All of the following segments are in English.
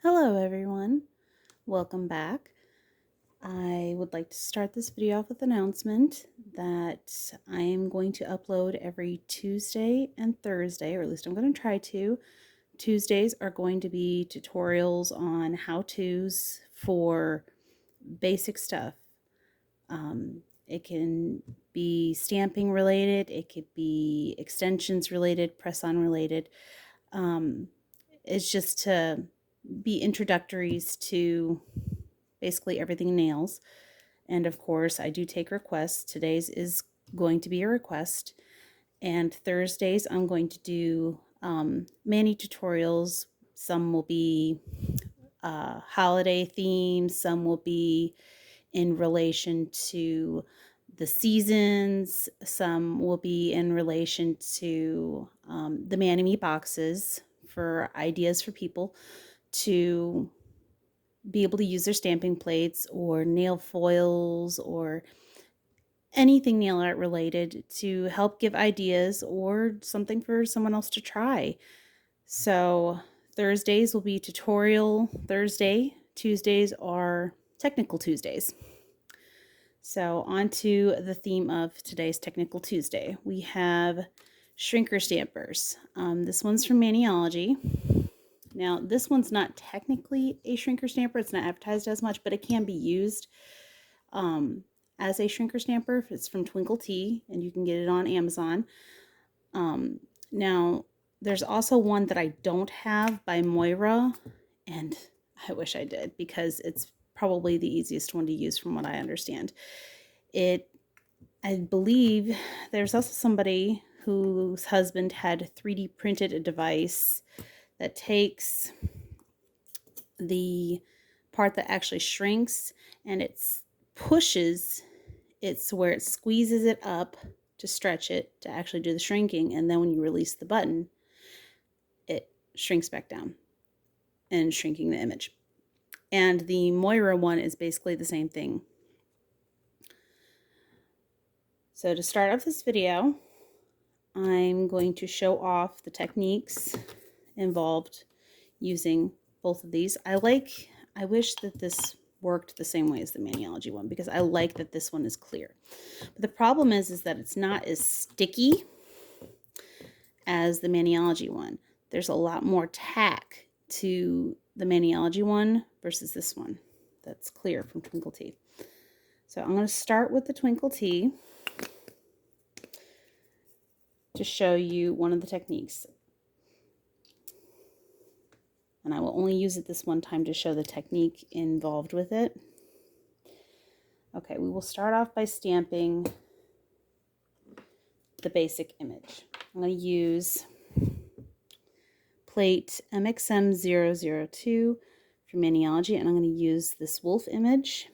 Hello everyone, welcome back. I would like to start this video off with an announcement that I am going to upload every Tuesday and Thursday, or at least I'm going to try to. Tuesdays are going to be tutorials on how-tos for basic stuff. It can be stamping related, it could be extensions related, press-on related. It's just to be introductories to basically everything nails. And of course, I do take requests. Today's is going to be a request. And Thursdays, I'm going to do mani tutorials. Some will be holiday themes, some will be in relation to the seasons, some will be in relation to the Mani-Me boxes for ideas for people to be able to use their stamping plates or nail foils or anything nail art related to help give ideas or something for someone else to try. So Thursdays will be tutorial Thursday. Tuesdays are technical Tuesdays. So on to the theme of today's Technical Tuesday. We have shrinker stampers. This one's from Maniology. Now, this one's not technically a shrinker stamper. It's not advertised as much, but it can be used as a shrinker stamper. It's from Twinkle Tea, and you can get it on Amazon. Now, there's also one that I don't have by Moira, and I wish I did because it's probably the easiest one to use from what I understand. I believe there's also somebody whose husband had 3D printed a device that takes the part that actually shrinks and it pushes it's where it squeezes it up to stretch it to actually do the shrinking, and then when you release the button it shrinks back down and shrinking the image. And the Moira one is basically the same thing. So to start off this video, I'm going to show off the techniques involved using both of these. I wish that this worked the same way as the Maniology one because I like that this one is clear. But the problem is that it's not as sticky as the Maniology one. There's a lot more tack to the Maniology one versus this one that's clear from Twinkle Tea. So I'm going to start with the Twinkle Tea to show you one of the techniques. And I will only use it this one time to show the technique involved with it. Okay, we will start off by stamping the basic image. I'm going to use plate MXM002 for Maniology, and I'm going to use this wolf image.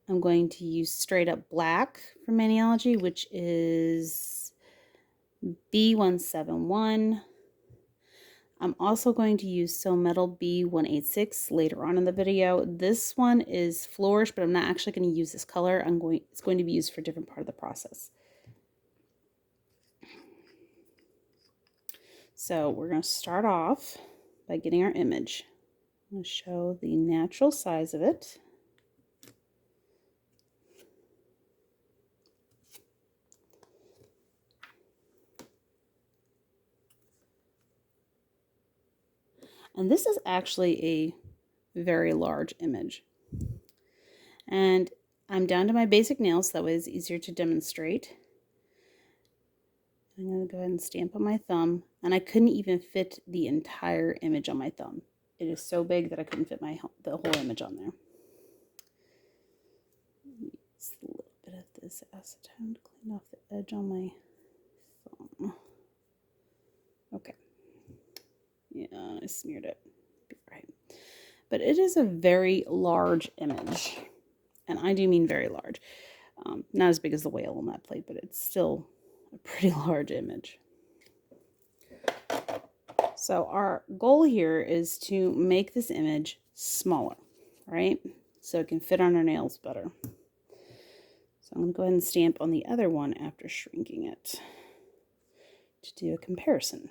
I'm going to use straight up black for Maniology, which is B171. I'm also going to use Sew Metal B186 later on in the video. This one is Flourish, but I'm not actually going to use this color. It's going to be used for a different part of the process. So we're going to start off by getting our image. I'm going to show the natural size of it. And this is actually a very large image. And I'm down to my basic nails, so that way it's easier to demonstrate. I'm going to go ahead and stamp on my thumb, and I couldn't even fit the entire image on my thumb. It is so big that I couldn't fit the whole image on there. Use a little bit of this acetone to clean off the edge on my thumb. Okay. Yeah, I smeared it. Be right. But it is a very large image, and I do mean very large. Not as big as the whale on that plate, but it's still a pretty large image. So our goal here is to make this image smaller, right? So it can fit on our nails better. So I'm going to go ahead and stamp on the other one after shrinking it to do a comparison.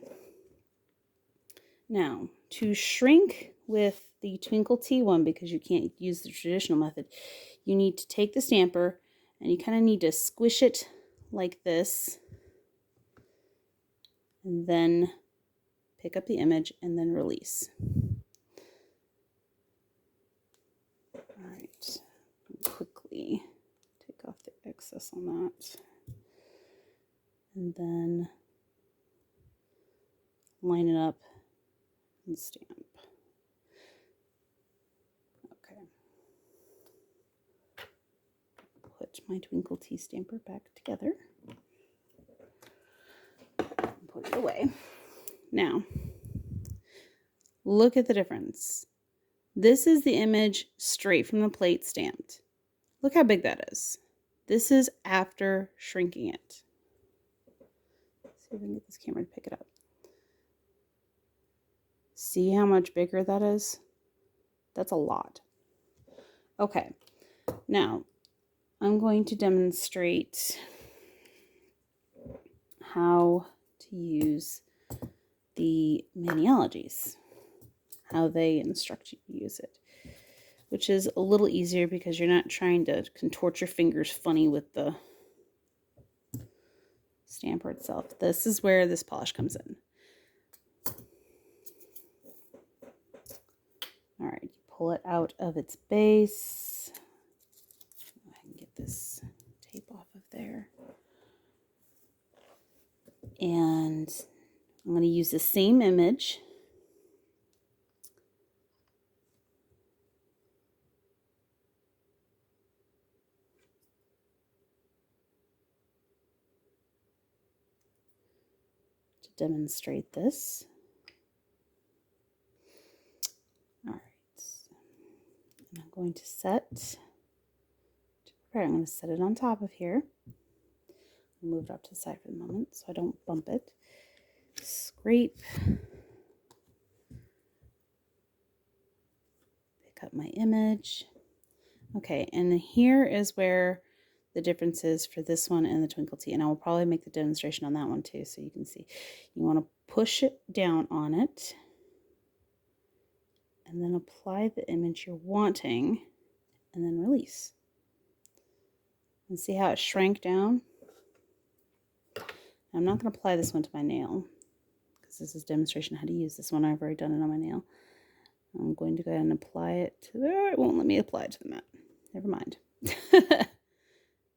Now, to shrink with the Twinkle T1, because you can't use the traditional method, you need to take the stamper and you kind of need to squish it like this, and then pick up the image and then release. All right, quickly take off the excess on that, and then line it up and stamp. Okay. Put my Twinkle T stamper back together and put it away. Now, look at the difference. This is the image straight from the plate stamped. Look how big that is. This is after shrinking it. Let's see if I can get this camera to pick it up. See how much bigger that is? That's a lot. Okay, now I'm going to demonstrate how to use the genealogies, how they instruct you to use it, which is a little easier because you're not trying to contort your fingers funny with the stamper itself. This is where this polish comes in. All right, you pull it out of its base. I can get this tape off of there. And I'm going to use the same image. To demonstrate this. All right. And I'm going to set, I'm going to set it on top of here. Move it up to the side for the moment so I don't bump it. Scrape. Pick up my image. Okay, and here is where the difference is for this one and the Twinkle T. And I will probably make the demonstration on that one too so you can see. You want to push it down on it and then apply the image you're wanting and then release. And see how it shrank down? I'm not going to apply this one to my nail because this is a demonstration how to use this one. I've already done it on my nail. I'm going to go ahead and apply it to there. It won't let me apply it to the mat. Never mind.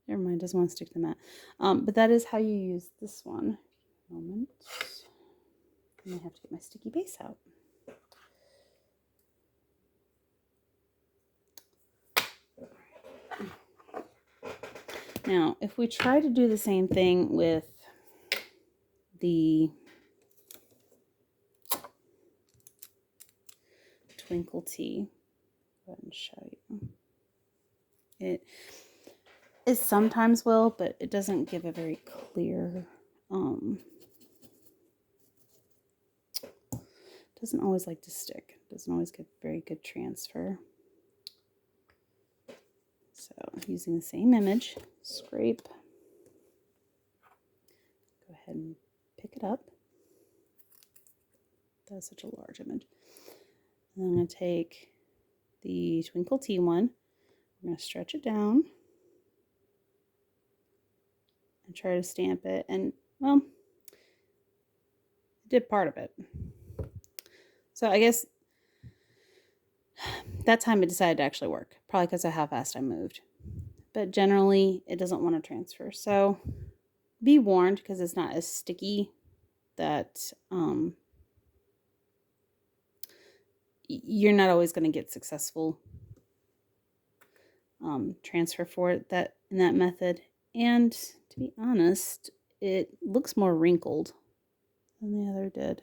Never mind, doesn't want to stick to the mat. But that is how you use this one. Moment. I have to get my sticky base out. Now, if we try to do the same thing with the Twinkle T, go ahead and show you. It sometimes will, but it doesn't give a very clear, doesn't always like to stick. Doesn't always get very good transfer. So using the same image, scrape, go ahead and pick it up. That's such a large image. And I'm going to take the Twinkle T one, I'm going to stretch it down and try to stamp it. And, well, I did part of it. So I guess that time it decided to actually work. Probably because of how fast I moved. But generally, it doesn't want to transfer. So be warned, because it's not as sticky, that you're not always going to get successful transfer for it in that method. And to be honest, it looks more wrinkled than the other did.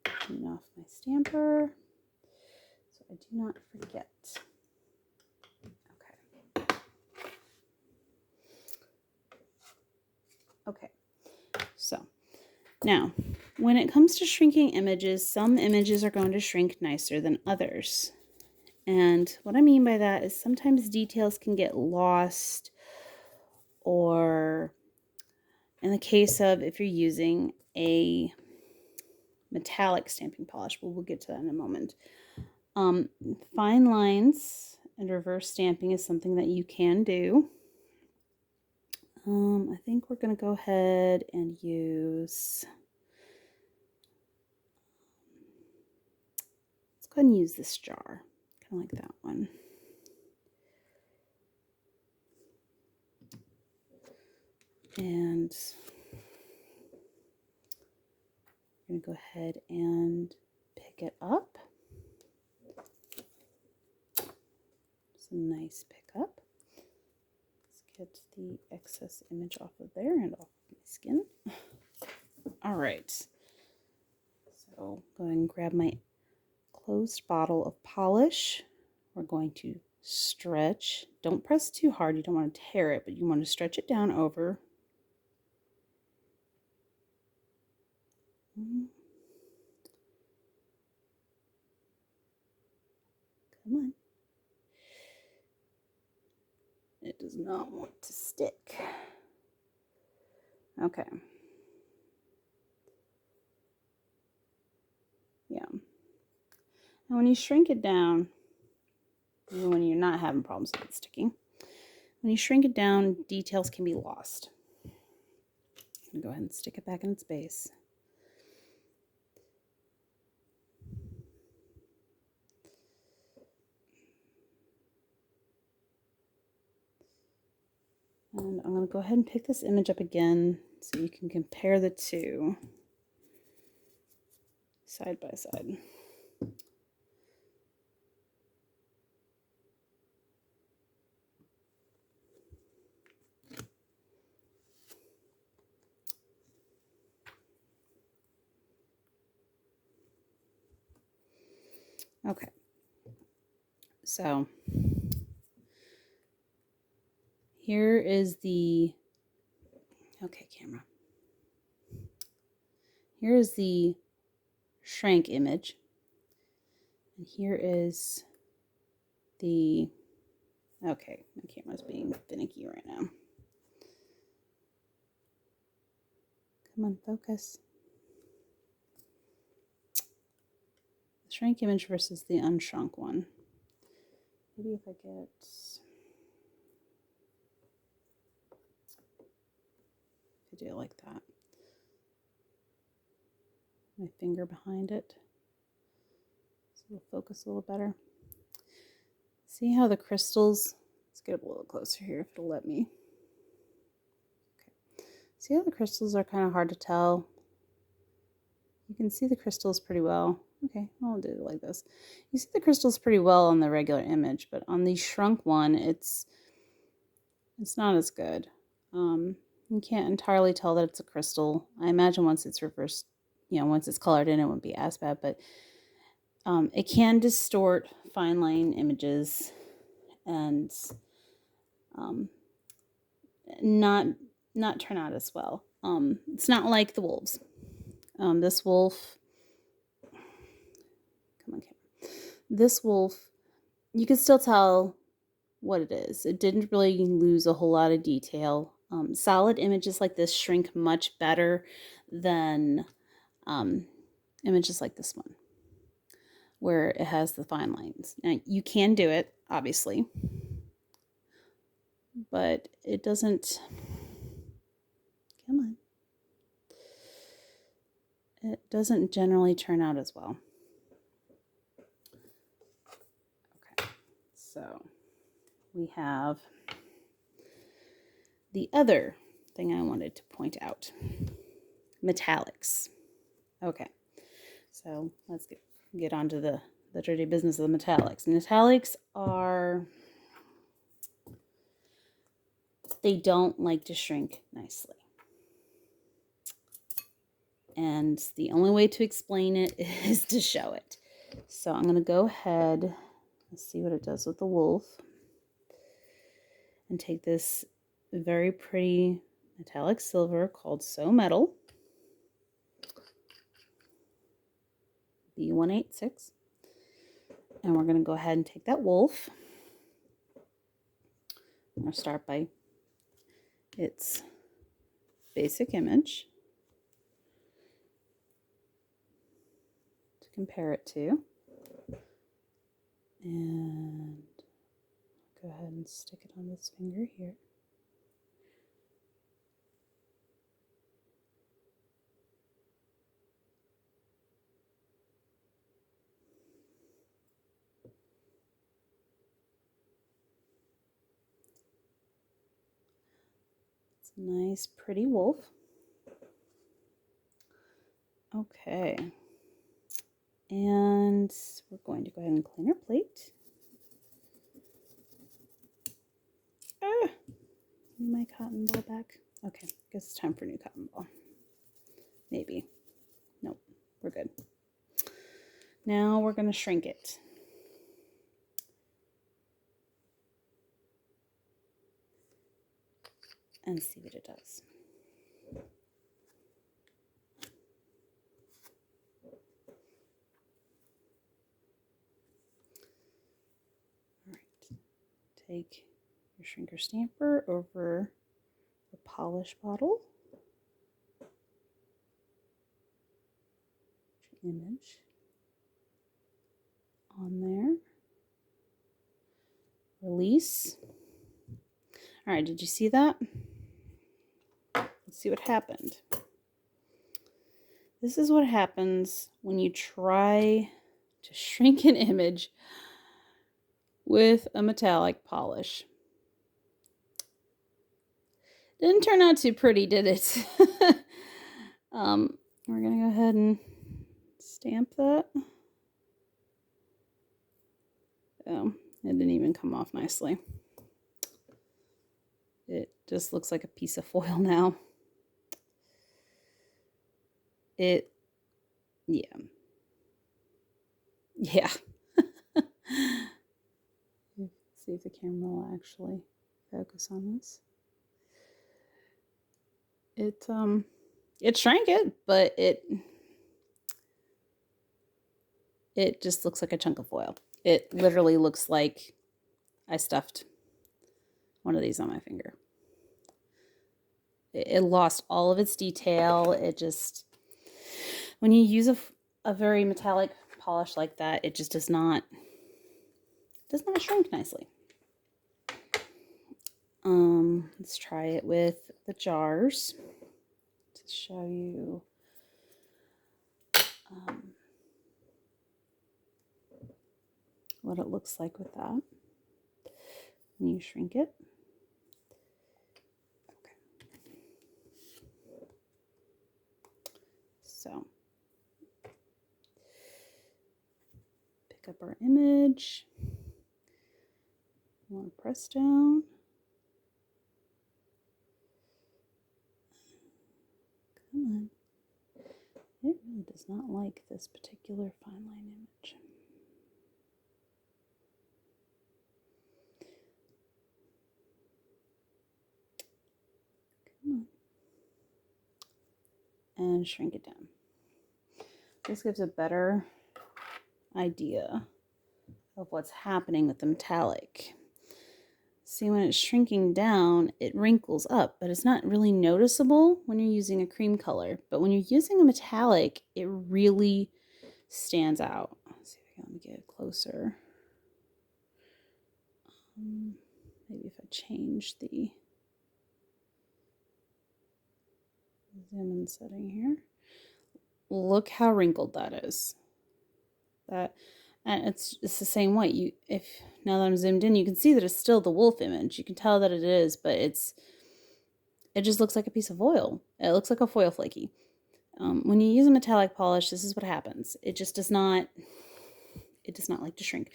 Clean off my stamper so I do not forget. Okay, so now when it comes to shrinking images, some images are going to shrink nicer than others. And what I mean by that is sometimes details can get lost, or in the case of if you're using a metallic stamping polish, we'll get to that in a moment. Fine lines and reverse stamping is something that you can do. I think we're going to go ahead and use, let's go ahead and use this jar, kind of like that one. And I'm going to go ahead and pick it up. It's a nice pickup. Let's get the excess image off of there and off of my skin. All right. So go ahead and grab my closed bottle of polish. We're going to stretch. Don't press too hard. You don't want to tear it, but you want to stretch it down over. Come on. It does not want to stick. Okay. Yeah. And when you shrink it down, even when you're not having problems with it sticking, when you shrink it down, details can be lost. I'm going to go ahead and stick it back in its base. And I'm going to go ahead and pick this image up again so you can compare the two side by side. Okay, so here is the, okay, camera. Here is the shrank image. And here is the, okay, my camera's being finicky right now. Come on, focus. The shrank image versus the unshrunk one. Maybe if I get, if I do it like that, my finger behind it, so it'll focus a little better. See how the crystals, let's get up a little closer here if it'll let me. Okay. See how the crystals are kind of hard to tell? You can see the crystals pretty well. Okay, I'll do it like this. You see the crystals pretty well on the regular image, but on the shrunk one, it's not as good. You can't entirely tell that it's a crystal. I imagine once it's reversed, once it's colored in, it wouldn't be as bad, but it can distort fine line images and not turn out as well. It's not like the wolves. This wolf, come on, camera. This wolf, you can still tell what it is. It didn't really lose a whole lot of detail. Solid images like this shrink much better than images like this one, where it has the fine lines. Now, you can do it, obviously, but it doesn't, come on, it doesn't generally turn out as well. Okay, so we have the other thing I wanted to point out, metallics. Okay, so let's get on to the dirty business of the metallics. Metallics are, they don't like to shrink nicely. And the only way to explain it is to show it. So I'm going to go ahead, let's see what it does with the wolf, and take this very pretty metallic silver called So Metal, B186, And we're going to go ahead and take that wolf. I'm going to start by its basic image to compare it to. And go ahead and stick it on this finger here. It's a nice, pretty wolf. Okay. And we're going to go ahead and clean our plate. Ah, my cotton ball back. Okay, guess it's time for a new cotton ball. Maybe. Nope, we're good. Now we're going to shrink it. And see what it does. All right, take your shrinker stamper over the polish bottle. Image on there. Release. All right, did you see that? Let's see what happened. This is what happens when you try to shrink an image with a metallic polish. Didn't turn out too pretty, did it? We're gonna go ahead and stamp that. Oh, it didn't even come off nicely. It just looks like a piece of foil now. Yeah. See if the camera will actually focus on this. It shrank it, but it just looks like a chunk of foil. It literally looks like I stuffed one of these on my finger. It lost all of its detail. It just, when you use a very metallic polish like that, it just does not shrink nicely. Let's try it with the jars to show you what it looks like with that when you shrink it. Okay. So pick up our image. You want to press down. Come on. It really does not like this particular fine line image. Come on. And shrink it down. This gives a better idea of what's happening with the metallic. See, when it's shrinking down, it wrinkles up, but it's not really noticeable when you're using a cream color. But when you're using a metallic, it really stands out. Let's see if I can, let me get it closer. Maybe if I change the zoom in setting here. Look how wrinkled that is. And it's the same way. Now that I'm zoomed in, you can see that it's still the wolf image. You can tell that it is, but it just looks like a piece of foil. It looks like a foil flaky. When you use a metallic polish, this is what happens. It does not like to shrink.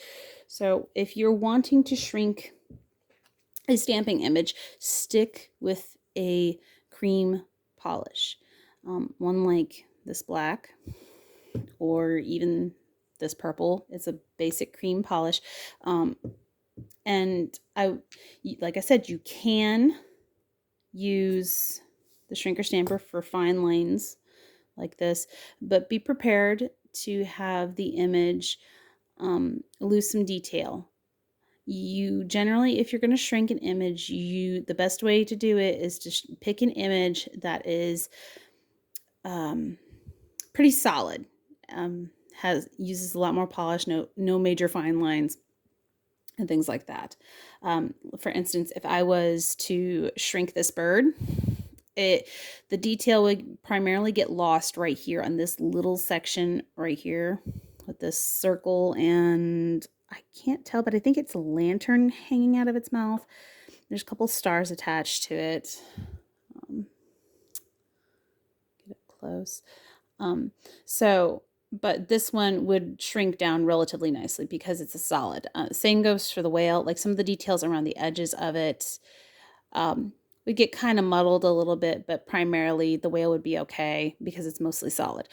So if you're wanting to shrink a stamping image, stick with a cream polish. One like this black, or even this purple. It's a basic cream polish. And like I said, you can use the shrinker stamper for fine lines like this, but be prepared to have the image lose some detail. You generally, if you're going to shrink an image, the best way to do it is to pick an image that is pretty solid, uses a lot more polish, no major fine lines and things like that. For instance, if I was to shrink this bird, the detail would primarily get lost right here on this little section right here with this circle, and I can't tell, but I think it's a lantern hanging out of its mouth. There's a couple stars attached to it. Get it close. But this one would shrink down relatively nicely because it's a solid. Same goes for the whale. Like some of the details around the edges of it would get kind of muddled a little bit, but primarily the whale would be okay because it's mostly solid.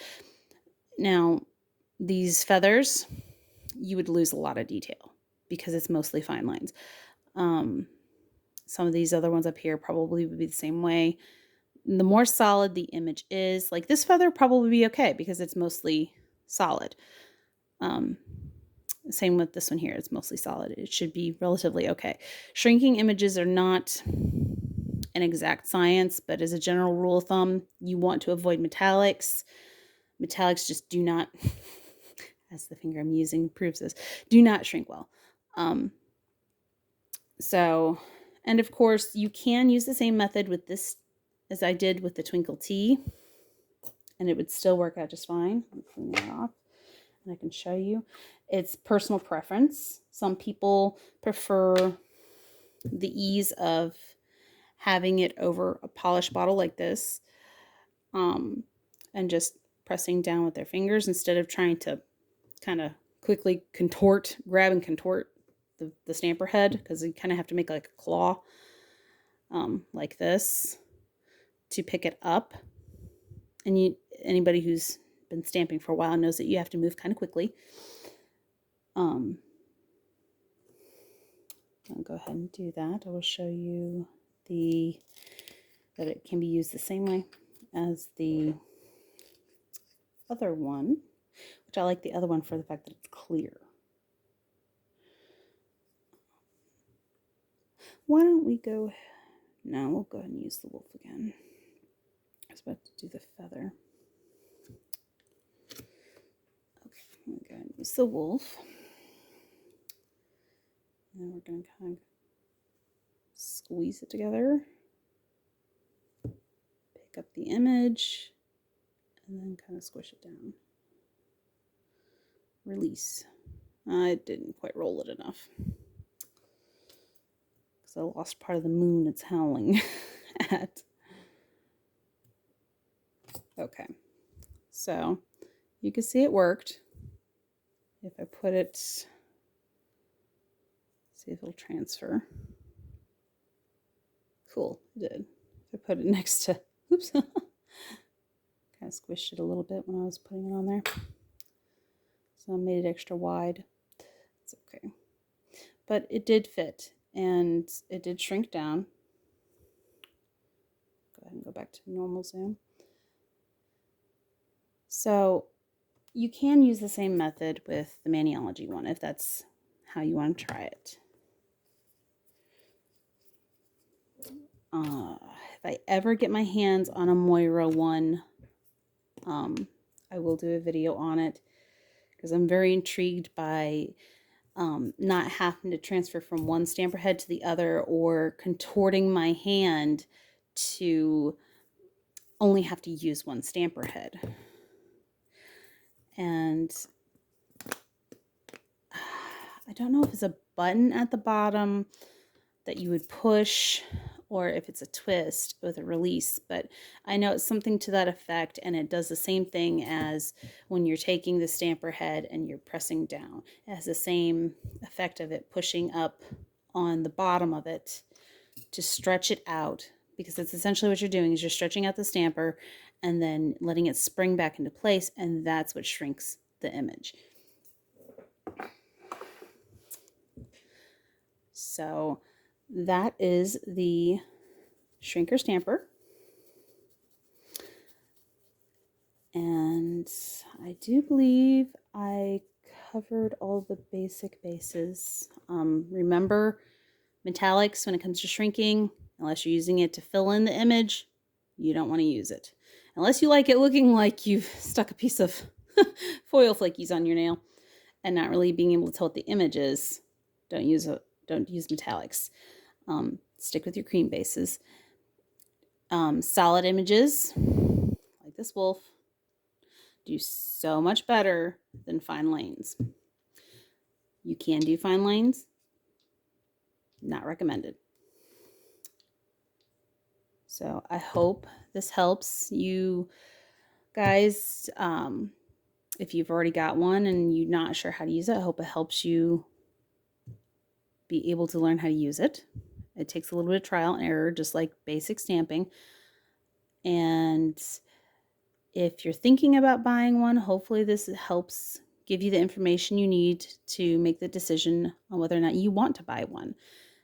Now, these feathers, you would lose a lot of detail because it's mostly fine lines. Some of these other ones up here probably would be the same way. The more solid the image is, like this feather probably be okay because it's mostly solid. Same with this one here, it's mostly solid. It should be relatively okay. Shrinking images are not an exact science, but as a general rule of thumb, you want to avoid metallics. Metallics just do not, as the finger I'm using proves this, do not shrink well. And of course, you can use the same method with this as I did with the Twinkle Tea, and it would still work out just fine. I'm cleaning it off, and I can show you. It's personal preference. Some people prefer the ease of having it over a polished bottle like this, and just pressing down with their fingers instead of trying to kind of quickly grab and contort the stamper head, because you kind of have to make like a claw like this to pick it up. And anybody who's been stamping for a while knows that you have to move kind of quickly. I'll go ahead and do that. I will show you that it can be used the same way as the other one, which I like the other one for the fact that it's clear. Why don't we go, no, we'll go ahead and use the wolf again. I was about to do the feather. Okay, I'm going to go ahead and use the wolf. And we're going to kind of squeeze it together, pick up the image, and then kind of squish it down. Release. I didn't quite roll it enough because I lost part of the moon it's howling at. Okay, so you can see it worked. If I put it, see if it'll transfer. Cool, it did. If I put it next to, oops, kind of squished it a little bit when I was putting it on there. So I made it extra wide. It's okay. But it did fit, and it did shrink down. Go ahead and go back to normal zoom. So you can use the same method with the Maniology one if that's how you want to try it. If I ever get my hands on a Moira one, I will do a video on it because I'm very intrigued by not having to transfer from one stamper head to the other, or contorting my hand to only have to use one stamper head. And I don't know if it's a button at the bottom that you would push or if it's a twist with a release, but I know it's something to that effect, and it does the same thing as when you're taking the stamper head and you're pressing down. It has the same effect of it pushing up on the bottom of it to stretch it out, because that's essentially what you're doing, is you're stretching out the stamper and then letting it spring back into place, and that's what shrinks the image. So that is the shrinker stamper. And I do believe I covered all the basic bases. Remember, metallics, when it comes to shrinking, unless you're using it to fill in the image, you don't want to use it. Unless you like it looking like you've stuck a piece of foil flakies on your nail and not really being able to tell what the image is, don't use metallics. Stick with your cream bases. Solid images, like this wolf, do so much better than fine lines. You can do fine lines, not recommended. So I hope this helps you guys. If you've already got one and you're not sure how to use it, I hope it helps you be able to learn how to use it. It takes a little bit of trial and error, just like basic stamping. And if you're thinking about buying one, hopefully this helps give you the information you need to make the decision on whether or not you want to buy one.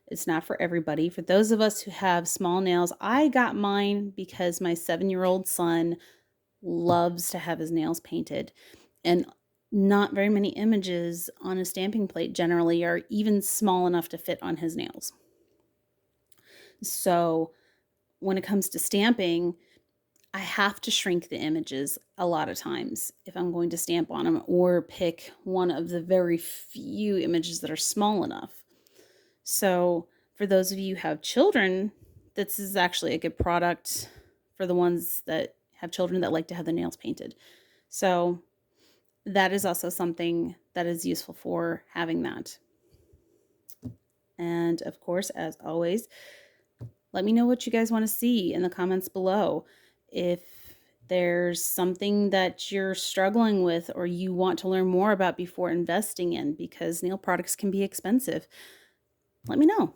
It's not for everybody. For those of us who have small nails, I got mine because my 7-year-old son loves to have his nails painted. And not very many images on a stamping plate generally are even small enough to fit on his nails. So when it comes to stamping, I have to shrink the images a lot of times if I'm going to stamp on them, or pick one of the very few images that are small enough. So for those of you who have children, this is actually a good product for the ones that have children that like to have the nails painted. So that is also something that is useful for having that. And of course, as always, let me know what you guys want to see in the comments below. If there's something that you're struggling with or you want to learn more about before investing in, because nail products can be expensive, let me know.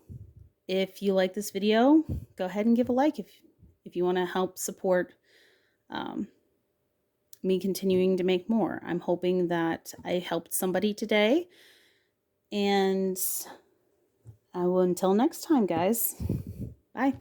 If you like this video, go ahead and give a like if you want to help support me continuing to make more. I'm hoping that I helped somebody today. And until next time, guys. Bye.